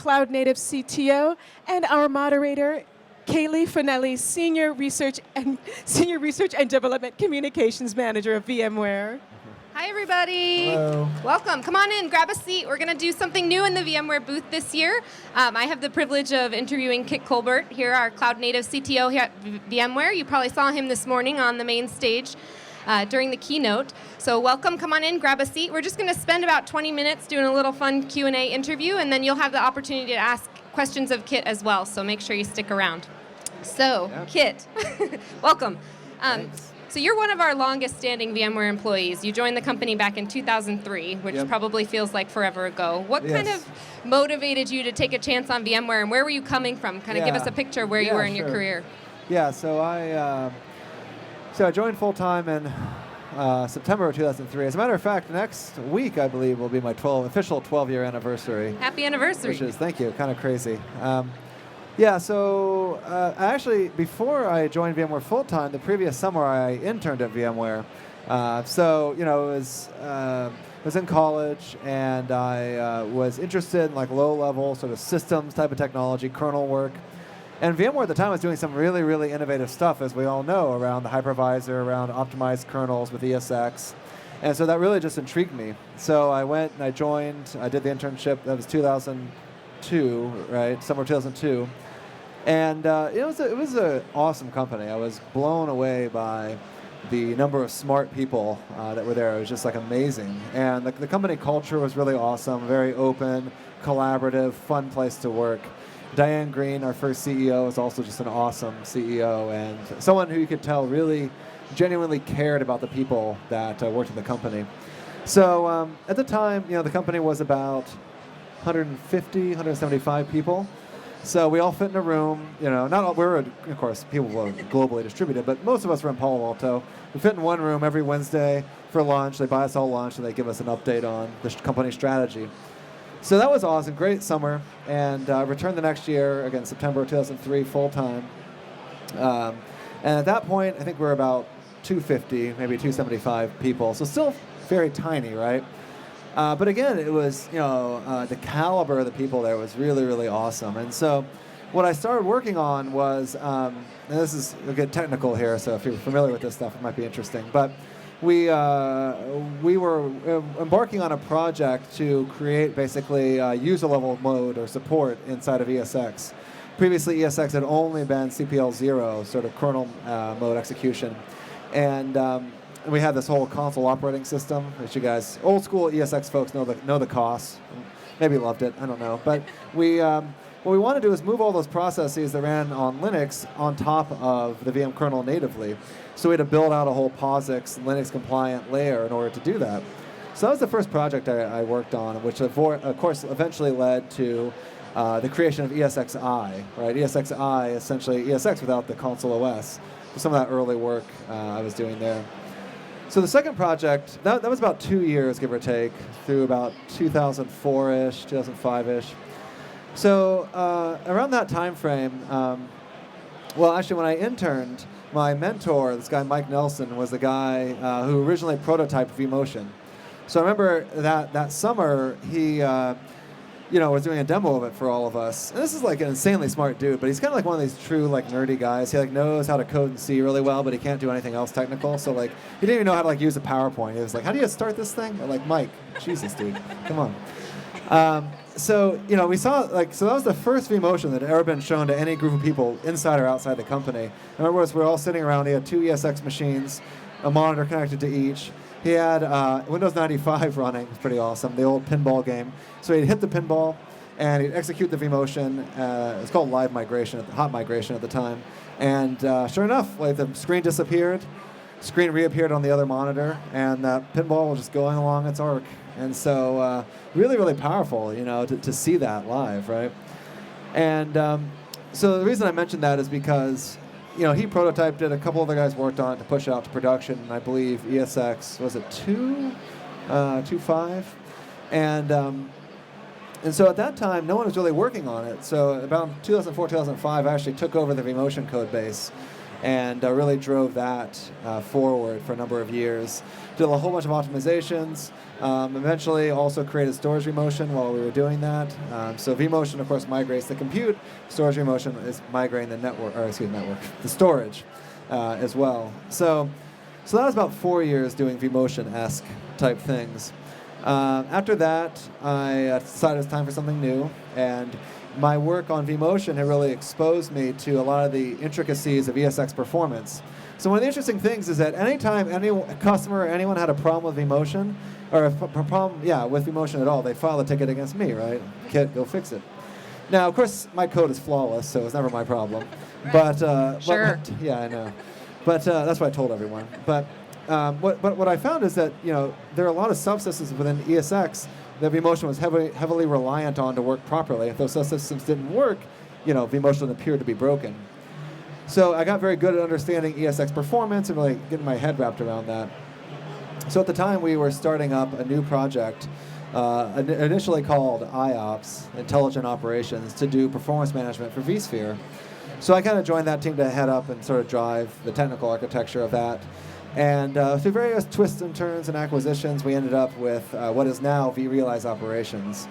Cloud Native CTO, and our moderator, Kaylee Finelli, Senior Research and Development Communications Manager of VMware. Hi, everybody. Hello. Welcome. Come on in, grab a seat. We're going to do something new in the VMware booth this year. I have the privilege of interviewing Kit Colbert here, our Cloud Native CTO here at VMware. You probably saw him this morning on the main stage during the keynote. So welcome. Come on in, grab a seat. We're just going to spend about 20 minutes doing a little fun Q&A interview, and then you'll have the opportunity to ask questions of Kit as well, so make sure you stick around. So, yeah. Kit, welcome. So you're one of our longest-standing VMware employees. You joined the company back in 2003, which probably feels like forever ago. What kind of motivated you to take a chance on VMware, and where were you coming from? Kind of give us a picture of where you were in your career. Yeah, so I joined full-time in September of 2003. As a matter of fact, next week, I believe, will be my official 12-year anniversary. Happy anniversary. Which is, thank you, kind of crazy. Yeah, so actually, before I joined VMware full-time, the previous summer I interned at VMware. Was in college, and I was interested in like low-level sort of systems type of technology, kernel work. And VMware at the time was doing some really, really innovative stuff, as we all know, around the hypervisor, around optimized kernels with ESX. And so that really just intrigued me. So I went and I joined, I did the internship, that was 2002, right, summer 2002. And it was an awesome company. I was blown away by the number of smart people that were there. It was just like amazing. And the company culture was really awesome, very open, collaborative, fun place to work. Diane Green, our first CEO, was also just an awesome CEO and someone who you could tell really genuinely cared about the people that worked in the company. So at the time, the company was about 150, 175 people. So we all fit in a room, not all, of course, people were globally distributed, but most of us were in Palo Alto. We fit in one room every Wednesday for lunch. They buy us all lunch, and they give us an update on the company strategy. So that was awesome, great summer, and returned the next year, again, September 2003, full-time. And at that point, I think we were about 250, maybe 275 people, so still very tiny, right? But again, it was, the caliber of the people there was really, really awesome. And so what I started working on was, and this is a get technical here, so if you're familiar with this stuff, it might be interesting. But we were embarking on a project to create basically user-level mode or support inside of ESX. Previously, ESX had only been CPL 0, sort of kernel mode execution. And we had this whole console operating system, which you guys, old school ESX folks know the costs. Maybe loved it, I don't know. But what we want to do is move all those processes that ran on Linux on top of the VM kernel natively. So we had to build out a whole POSIX Linux compliant layer in order to do that. So that was the first project I worked on, which of course eventually led to the creation of ESXi, right? ESXi, essentially ESX without the console OS. So some of that early work I was doing there. So the second project, that was about 2 years, give or take, through about 2004-ish, 2005-ish. So around that time frame, actually when I interned, my mentor, this guy Mike Nelson, was the guy who originally prototyped vMotion. So I remember that summer, he was doing a demo of it for all of us. And this is like an insanely smart dude, but he's kind of like one of these true like nerdy guys. He like knows how to code in C really well, but he can't do anything else technical. So like he didn't even know how to like use a PowerPoint. He was like, "How do you start this thing?" I'm like, "Mike, Jesus, dude, come on." So we saw that was the first vMotion that had ever been shown to any group of people inside or outside the company. I remember we were all sitting around. He had 2 ESX machines, a monitor connected to each. He had Windows 95 running. It was pretty awesome, the old pinball game. So he'd hit the pinball, and he'd execute the vMotion. It's called live migration, hot migration at the time. And sure enough, like the screen disappeared, screen reappeared on the other monitor, and that pinball was just going along its arc. And so really, really powerful, to see that live, right? And so the reason I mentioned that is because he prototyped it. A couple other guys worked on it to push it out to production. And I believe ESX, was it 2.5? And so at that time, no one was really working on it. So about 2004, 2005, I actually took over the vMotion code base and really drove that forward for a number of years. Did a whole bunch of optimizations. Eventually also created storage vMotion while we were doing that. So vMotion, of course, migrates the compute. Storage vMotion is migrating the the storage as well. So that was about 4 years doing vMotion-esque type things. After that, I decided it was time for something new, and my work on vMotion had really exposed me to a lot of the intricacies of ESX performance. So one of the interesting things is that anytime any customer or anyone had a problem with vMotion, or a problem, with vMotion at all, they file a ticket against me, right? Kit, go fix it. Now, of course, my code is flawless, so it's never my problem. But Sure. yeah, I know. But that's what I told everyone. But what I found is that there are a lot of subsystems within ESX that vMotion was heavily reliant on to work properly. If those subsystems didn't work, vMotion appeared to be broken. So I got very good at understanding ESX performance and really getting my head wrapped around that. So at the time, we were starting up a new project, initially called IOPS, Intelligent Operations, to do performance management for vSphere. So I kind of joined that team to head up and sort of drive the technical architecture of that. And through various twists and turns and acquisitions, we ended up with what is now vRealize Operations.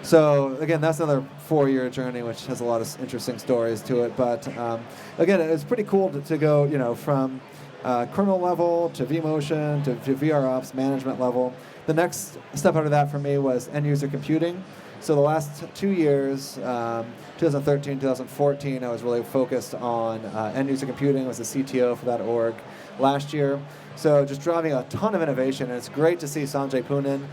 So again, that's another 4-year journey, which has a lot of interesting stories to it. But again, it's pretty cool to go, from kernel level to vMotion to VROps management level. The next step out of that for me was end user computing. So the last 2 years, 2013, 2014, I was really focused on end user computing. I was the CTO for that org last year. So just driving a ton of innovation, and it's great to see Sanjay Poonen,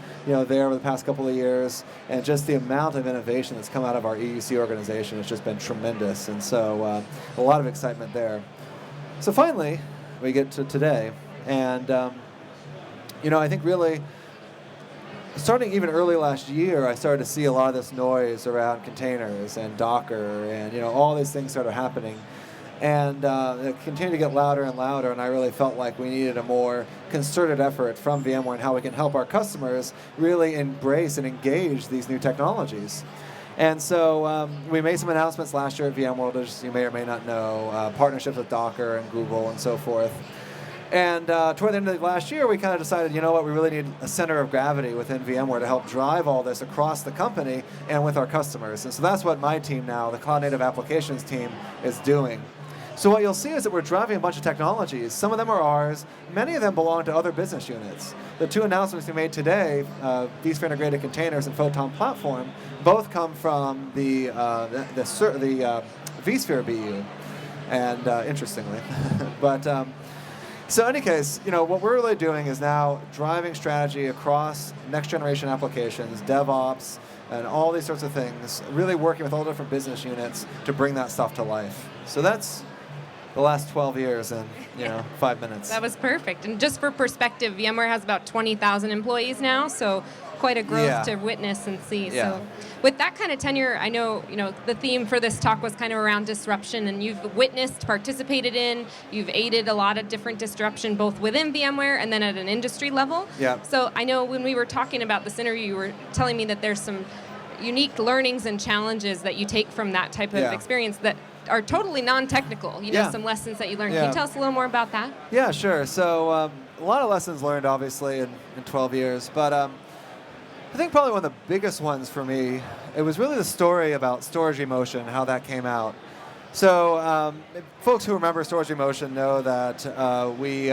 there over the past couple of years, and just the amount of innovation that's come out of our EUC organization has just been tremendous, and so a lot of excitement there. So finally, we get to today, and I think really, starting even early last year, I started to see a lot of this noise around containers and Docker, and all these things started happening. And it continued to get louder and louder, and I really felt like we needed a more concerted effort from VMware and how we can help our customers really embrace and engage these new technologies. And so we made some announcements last year at VMware World, as you may or may not know, partnerships with Docker and Google and so forth. And toward the end of last year, we kind of decided, we really need a center of gravity within VMware to help drive all this across the company and with our customers. And so that's what my team now, the Cloud Native Applications team, is doing. So what you'll see is that we're driving a bunch of technologies. Some of them are ours. Many of them belong to other business units. The 2 announcements we made today, vSphere Integrated Containers and Photon Platform, both come from the vSphere BU, and interestingly. But so in any case, what we're really doing is now driving strategy across next generation applications, DevOps, and all these sorts of things, really working with all different business units to bring that stuff to life. So that's the last 12 years in 5 minutes. That was perfect. And just for perspective, VMware has about 20,000 employees now, so quite a growth to witness and see. Yeah. So with that kind of tenure, I know the theme for this talk was kind of around disruption, and you've witnessed, participated in, you've aided a lot of different disruption both within VMware and then at an industry level. Yeah. So I know when we were talking about this interview, you were telling me that there's some unique learnings and challenges that you take from that type of experience that are totally non-technical, some lessons that you learned. Can you tell us a little more about that? Yeah, sure. So a lot of lessons learned, obviously, in 12 years. But I think probably one of the biggest ones for me, it was really the story about storage vMotion, how that came out. So folks who remember storage vMotion know that we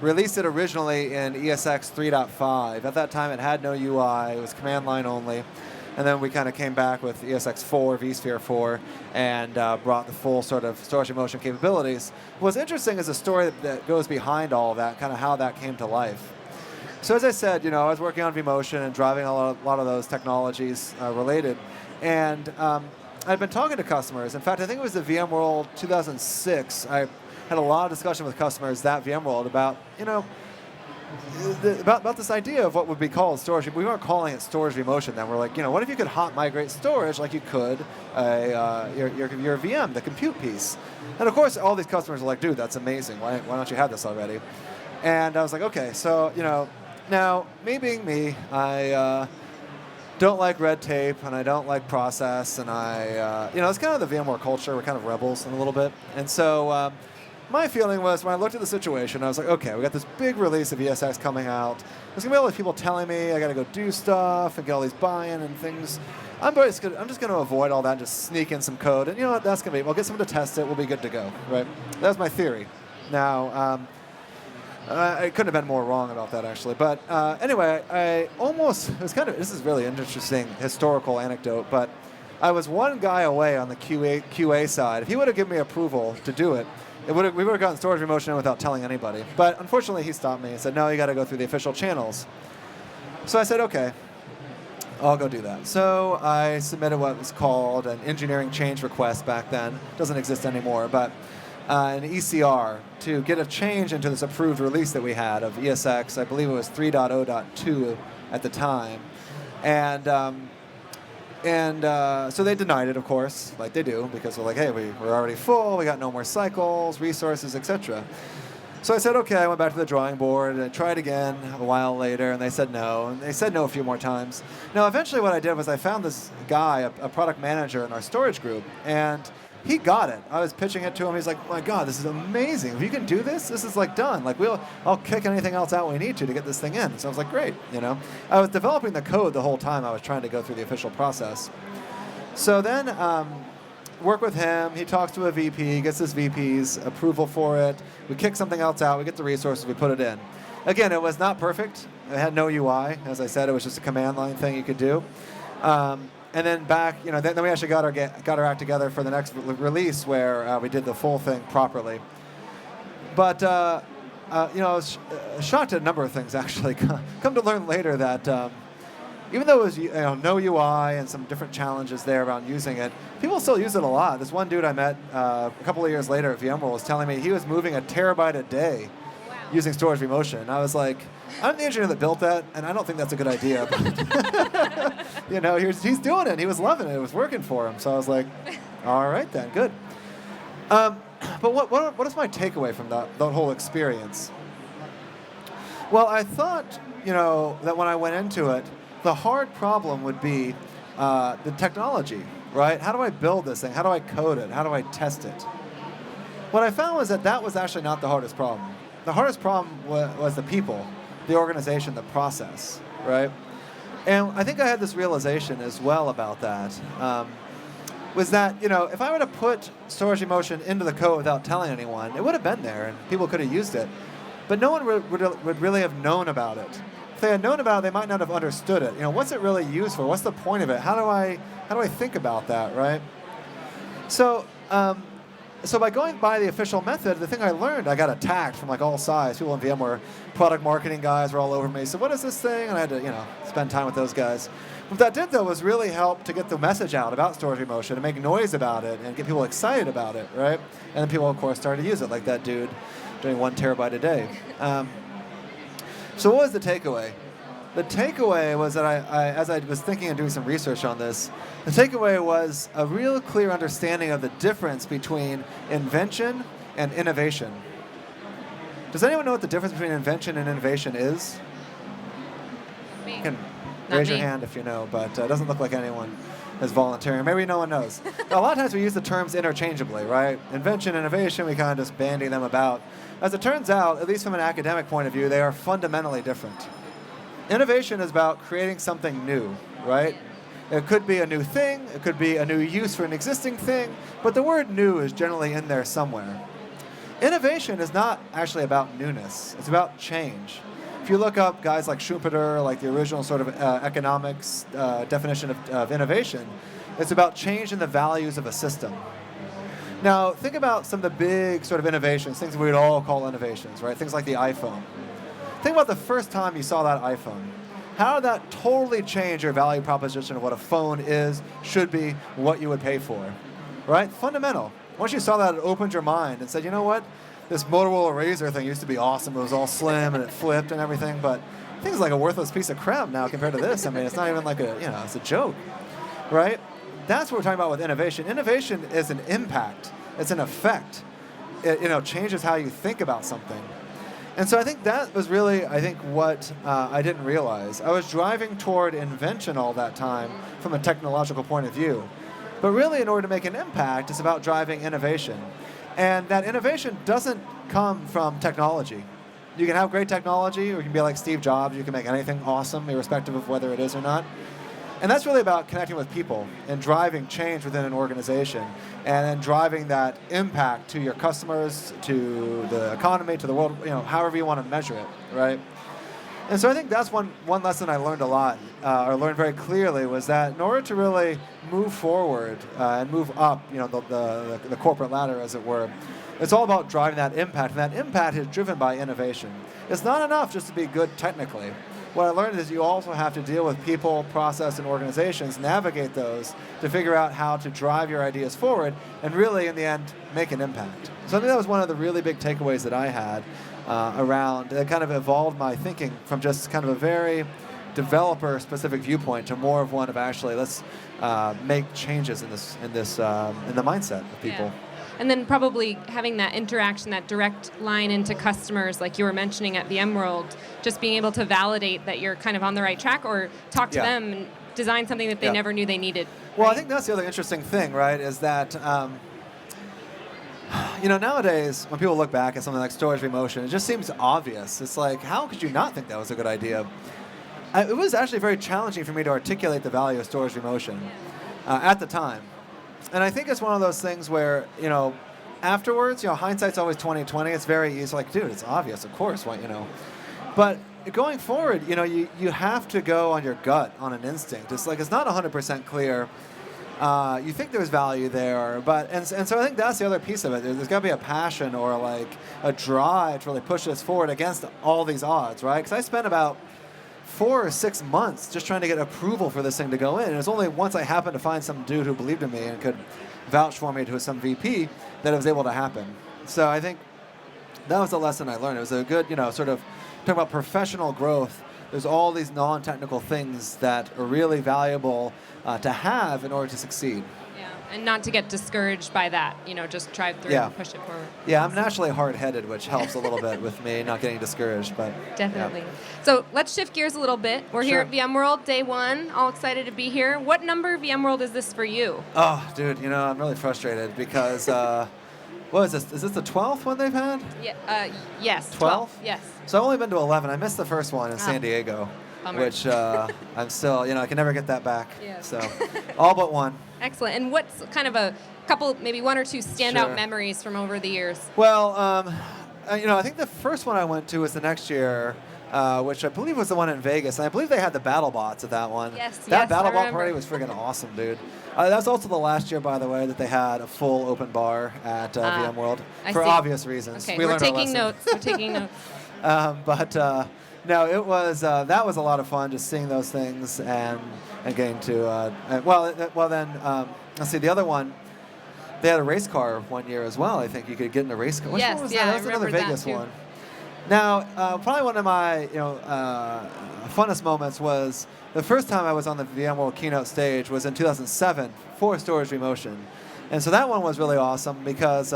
released it originally in ESX 3.5. At that time, it had no UI. It was command line only. And then we kind of came back with ESX 4, vSphere 4, and brought the full sort of storage vMotion capabilities. What's interesting is the story that goes behind all of that, kind of how that came to life. So as I said, I was working on vMotion and driving a lot of those technologies related. And I'd been talking to customers. In fact, I think it was the VMware World 2006. I had a lot of discussion with customers at VMware World about, about this idea of what would be called storage. We weren't calling it storage vMotion then. We're like, what if you could hot migrate storage like you could your VM, the compute piece? And of course, all these customers are like, dude, that's amazing. Why don't you have this already? And I was like, okay, so, now, me being me, I don't like red tape, and I don't like process, and it's kind of the VMware culture. We're kind of rebels in a little bit. And so my feeling was when I looked at the situation, I was like, okay, we got this big release of ESX coming out. There's going to be all these people telling me I got to go do stuff and get all these buy-in and things. I'm just going to avoid all that and just sneak in some code. And you know what? That's going to be, we'll get someone to test it. We'll be good to go, right? That was my theory. Now, I couldn't have been more wrong about that, actually. But anyway, this is really an interesting historical anecdote, but I was one guy away on the QA side. If he would have given me approval to do it, we would have gotten storage remotion in without telling anybody. But unfortunately, he stopped me and said, no, you got to go through the official channels. So I said, okay, I'll go do that. So I submitted what was called an engineering change request back then. Doesn't exist anymore, but an ECR to get a change into this approved release that we had of ESX. I believe it was 3.0.2 at the time. And so they denied it, of course, like they do, because they're like, hey, we're already full, we got no more cycles, resources, etc. So I said, okay, I went back to the drawing board and I tried again a while later, and they said no, and they said no a few more times. Now, eventually what I did was I found this guy, a product manager in our storage group, and he got it. I was pitching it to him. He's like, oh my God, this is amazing. If you can do this, this is like done. Like I'll kick anything else out we need to get this thing in. So I was like, great. I was developing the code the whole time I was trying to go through the official process. So then work with him. He talks to a VP, gets this VP's approval for it. We kick something else out. We get the resources. We put it in. Again, it was not perfect. It had no UI. As I said, it was just a command line thing you could do. And then back, then we actually got our act together for the next release where we did the full thing properly. But I was shocked at a number of things actually. Come to learn later that even though it was no UI and some different challenges there around using it, people still use it a lot. This one dude I met a couple of years later at VMware World was telling me he was moving a terabyte a day using storage remotion. And I was like, I'm the engineer that built that, and I don't think that's a good idea. But he's doing it. He was loving it. It was working for him. So I was like, all right then, good. But what is my takeaway from that whole experience? Well, I thought, that when I went into it, the hard problem would be the technology, right? How do I build this thing? How do I code it? How do I test it? What I found was that was actually not the hardest problem. The hardest problem was the people, the organization, the process, right? And I think I had this realization as well about that, was that, if I were to put storage remotion into the code without telling anyone, it would have been there and people could have used it. But no one would really have known about it. If they had known about it, they might not have understood it. What's it really used for? What's the point of it? How do I think about that, right? So by going by the official method, the thing I learned, I got attacked from like all sides. People in VMware, product marketing guys were all over me. So what is this thing? And I had to, spend time with those guys. What that did, though, was really help to get the message out about storage remotion and make noise about it and get people excited about it, right? And then people, of course, started to use it, like that dude doing 1 terabyte a day. So what was the takeaway? The takeaway was that as I was thinking and doing some research on this, the takeaway was a real clear understanding of the difference between invention and innovation. Does anyone know what the difference between invention and innovation is? Me. You can Not raise your me. hand if you know, but it doesn't look like anyone is volunteering. Maybe no one knows. A lot of times we use the terms interchangeably, right? Invention, innovation, we kind of just bandy them about. As it turns out, at least from an academic point of view, they are fundamentally different. Innovation is about creating something new, right? It could be a new thing, it could be a new use for an existing thing, but the word new is generally in there somewhere. Innovation is not actually about newness, it's about change. If you look up guys like Schumpeter, like the original sort of economics definition of innovation, it's about changing the values of a system. Now, think about some of the big sort of innovations, things we would all call innovations, right? Things like the iPhone. Think about the first time you saw that iPhone. How did that totally change your value proposition of what a phone is, should be, what you would pay for, right? Fundamental. Once you saw that, it opened your mind and said, you know what? This Motorola Razr thing used to be awesome. It was all slim and it flipped and everything, but I think it's like a worthless piece of crap now compared to this. I mean, it's not even like it's a joke, right? That's what we're talking about with innovation. Innovation is an impact. It's an effect. It changes how you think about something. And so I think that was really, what I didn't realize. I was driving toward invention all that time from a technological point of view. But really, in order to make an impact, it's about driving innovation. And that innovation doesn't come from technology. You can have great technology, or you can be like Steve Jobs. You can make anything awesome, irrespective of whether it is or not. And that's really about connecting with people and driving change within an organization and then driving that impact to your customers, to the economy, to the world, however you want to measure it, right? And so I think that's one lesson I learned a lot, or learned very clearly, was that in order to really move forward and move up, the corporate ladder, as it were, it's all about driving that impact, and that impact is driven by innovation. It's not enough just to be good technically. What I learned is you also have to deal with people, process, and organizations, navigate those to figure out how to drive your ideas forward and really, in the end, make an impact. So I think that was one of the really big takeaways that I had around, that kind of evolved my thinking from just kind of a very developer-specific viewpoint to more of one of actually, let's make changes in the mindset of people. Yeah. And then probably having that interaction, that direct line into customers, like you were mentioning at VMware World, just being able to validate that you're kind of on the right track, or talk to them and design something that they never knew they needed. Well, right? I think that's the other interesting thing, right, is that nowadays when people look back at something like storage vMotion, it just seems obvious. It's like, how could you not think that was a good idea? It was actually very challenging for me to articulate the value of storage vMotion at the time. And I think it's one of those things where, afterwards, hindsight's always 20/20. It's very easy, like, dude, it's obvious, of course, But going forward, you have to go on your gut, on an instinct. It's like, it's not 100% clear. You think there's value there, and so I think that's the other piece of it. There's got to be a passion or like a drive to really push this forward against all these odds, right? Because I spent about 4 or 6 months just trying to get approval for this thing to go in. And it was only once I happened to find some dude who believed in me and could vouch for me to some VP that it was able to happen. So I think that was the lesson I learned. It was a good, sort of talking about professional growth. There's all these non-technical things that are really valuable to have in order to succeed. Yeah, and not to get discouraged by that, just drive through and push it forward. Yeah, I'm naturally hard-headed, which helps a little bit with me not getting discouraged. But definitely. So let's shift gears a little bit. We're here at VMware World, day one, all excited to be here. What number VMware World is this for you? Oh, dude, I'm really frustrated because, what is this? Is this the 12th one they've had? Yeah, yes. 12? Yes. So I've only been to 11. I missed the first one in San Diego, bummer. which I'm still, I can never get that back. Yeah. So all but one. Excellent. And what's kind of a couple, maybe one or two standout memories from over the years? Well, I think the first one I went to was the next year, which I believe was the one in Vegas. And I believe they had the BattleBots at that one. Yes, that yes, I BattleBot remember. party was freaking awesome, dude. That was also the last year, by the way, that they had a full open bar at VMware World for obvious reasons. Okay, we we're learned our taking lesson. notes. We're taking notes. No, it was that was a lot of fun, just seeing those things and getting to let's see, the other one, they had a race car one year as well. I think you could get in a race car. Which one was that? That was another Vegas one. Now, probably one of my funnest moments was the first time I was on the VMware World keynote stage was in 2007 for storage vMotion, and so that one was really awesome because.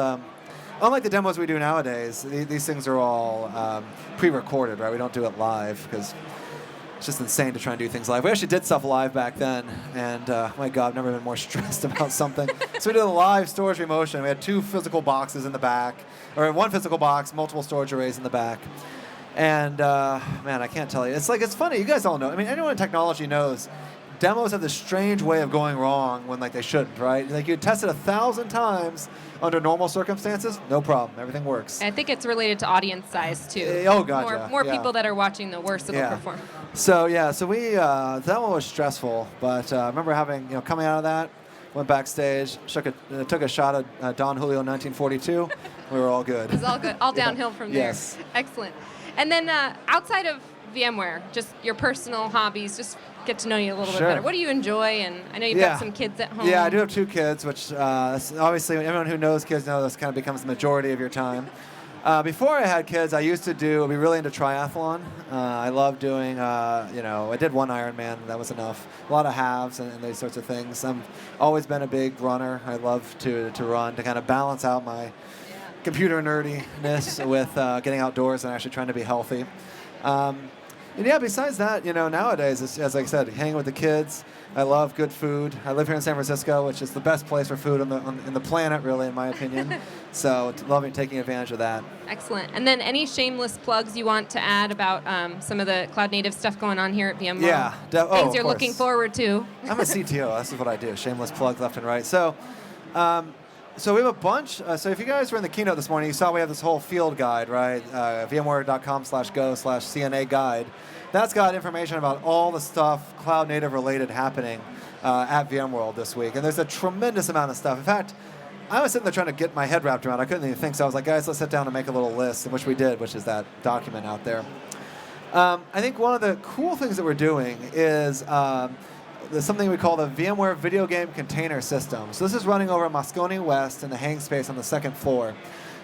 Unlike the demos we do nowadays, these things are all pre-recorded, right? We don't do it live because it's just insane to try and do things live. We actually did stuff live back then, and my God, I've never been more stressed about something. So we did a live storage vMotion. We had 2 physical boxes in the back, or 1 physical box, multiple storage arrays in the back. And man, I can't tell you. It's funny. You guys all know. I mean, anyone in technology knows demos have this strange way of going wrong when they shouldn't, right? Like you test it 1,000 times under normal circumstances, no problem, everything works. I think it's related to audience size too. Oh God, more people that are watching, the worse it'll perform. So we that one was stressful, but I remember having coming out of that, went backstage, took a shot at Don Julio 1942. We were all good. It was all good, all downhill from there. Yes. Excellent. And then outside of VMware, just your personal hobbies, just get to know you a little bit better. What do you enjoy? And I know you've got some kids at home. Yeah, I do have 2 kids, which obviously everyone who knows kids knows this kind of becomes the majority of your time. Before I had kids, I used to be really into triathlon. I love doing, I did 1 Ironman, that was enough. A lot of halves and these sorts of things. I've always been a big runner. I love to run to kind of balance out my computer nerdiness with getting outdoors and actually trying to be healthy. And yeah, besides that, nowadays, as I said, hanging with the kids. I love good food. I live here in San Francisco, which is the best place for food in the planet, really, in my opinion. So loving taking advantage of that. Excellent. And then any shameless plugs you want to add about some of the cloud native stuff going on here at VMware? Yeah. Things you're looking forward to. I'm a CTO. This is what I do. Shameless plugs left and right. So we have a bunch. So if you guys were in the keynote this morning, you saw we have this whole field guide, right? VMware.com/go/CNA guide. That's got information about all the stuff cloud native related happening at VMware World this week. And there's a tremendous amount of stuff. In fact, I was sitting there trying to get my head wrapped around it. I couldn't even think. So I was like, guys, let's sit down and make a little list, which we did, which is that document out there. I think one of the cool things that we're doing is there's something we call the VMware Video Game Container System. So this is running over Moscone West in the hang space on the second floor.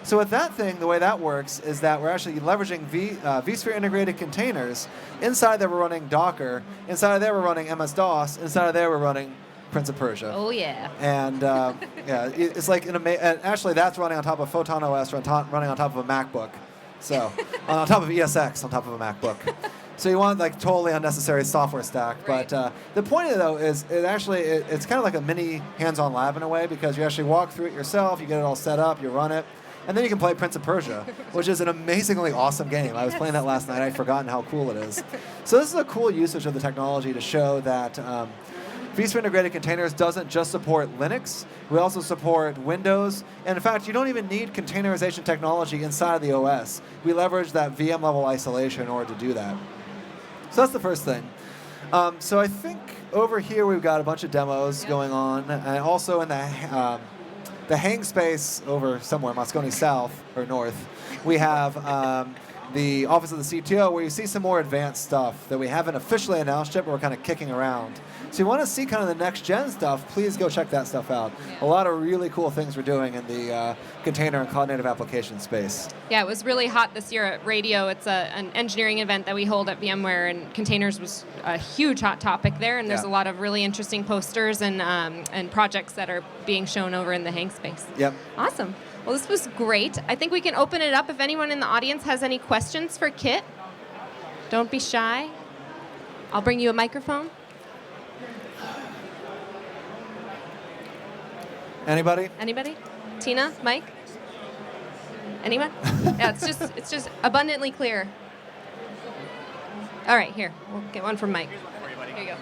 So with that thing, the way that works is that we're actually leveraging vSphere integrated containers. Inside there we're running Docker. Inside of there we're running MS-DOS. Inside of there we're running Prince of Persia. Oh, yeah. And it's like, and actually that's running on top of Photon OS, running on top of a MacBook. So on top of ESX, on top of a MacBook. So you want like totally unnecessary software stack. Right. But the point of it though is it's kind of like a mini hands-on lab in a way, because you actually walk through it yourself, you get it all set up, you run it. And then you can play Prince of Persia, which is an amazingly awesome game. I was playing that last night. I'd forgotten how cool it is. So this is a cool usage of the technology to show that vSphere integrated containers doesn't just support Linux. We also support Windows. And in fact, you don't even need containerization technology inside of the OS. We leverage that VM level isolation in order to do that. So that's the first thing. So I think over here we've got a bunch of demos going on. And also in the hang space over somewhere, Moscone South or North, we have the office of the CTO, where you see some more advanced stuff that we haven't officially announced yet, but we're kind of kicking around. So you want to see kind of the next gen stuff, please go check that stuff out. Yeah. A lot of really cool things we're doing in the container and cloud native application space. Yeah, it was really hot this year at Radio. It's an engineering event that we hold at VMware, and containers was a huge hot topic there, and there's a lot of really interesting posters and projects that are being shown over in the hang space. Yep. Awesome. Well, this was great. I think we can open it up if anyone in the audience has any questions for Kit. Don't be shy. I'll bring you a microphone. Anybody? Anybody? Tina? Mike? Anyone? Yeah, it's just abundantly clear. All right, here. We'll get one from Mike. Here you go.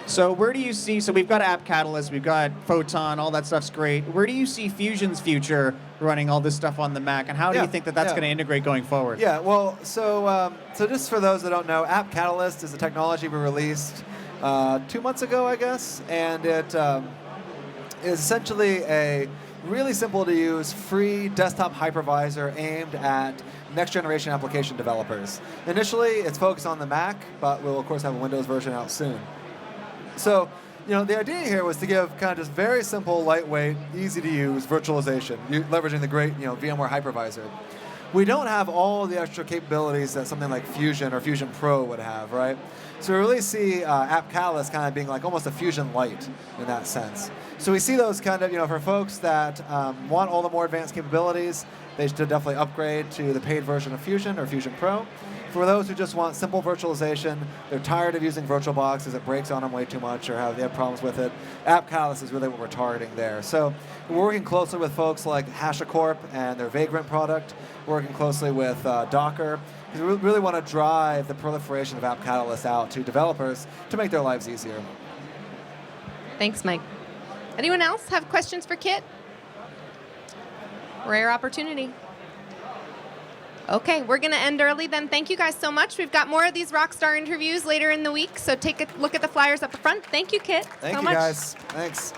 So where do you see, so we've got App Catalyst, we've got Photon, all that stuff's great. Where do you see Fusion's future running all this stuff on the Mac, and how do you think that that's going to integrate going forward? Yeah, well, so just for those that don't know, App Catalyst is a technology we released 2 months ago, I guess, and it is essentially a really simple to use free desktop hypervisor aimed at next generation application developers. Initially, it's focused on the Mac, but we'll of course have a Windows version out soon. So, the idea here was to give kind of just very simple, lightweight, easy to use virtualization, leveraging the great, VMware hypervisor. We don't have all the extra capabilities that something like Fusion or Fusion Pro would have, right? So we really see App Catalyst kind of being like almost a Fusion Lite in that sense. So we see those kind of, for folks that want all the more advanced capabilities, they should definitely upgrade to the paid version of Fusion or Fusion Pro. For those who just want simple virtualization, they're tired of using VirtualBox because it breaks on them way too much or they have problems with it, App Catalyst is really what we're targeting there. So we're working closely with folks like HashiCorp and their Vagrant product. We're working closely with Docker, because we really want to drive the proliferation of App Catalyst out to developers to make their lives easier. Thanks, Mike. Anyone else have questions for Kit? Rare opportunity. Okay, we're going to end early then. Thank you guys so much. We've got more of these Rockstar interviews later in the week, so take a look at the flyers up the front. Thank you, Kit. Thank so you, much. guys. Thanks.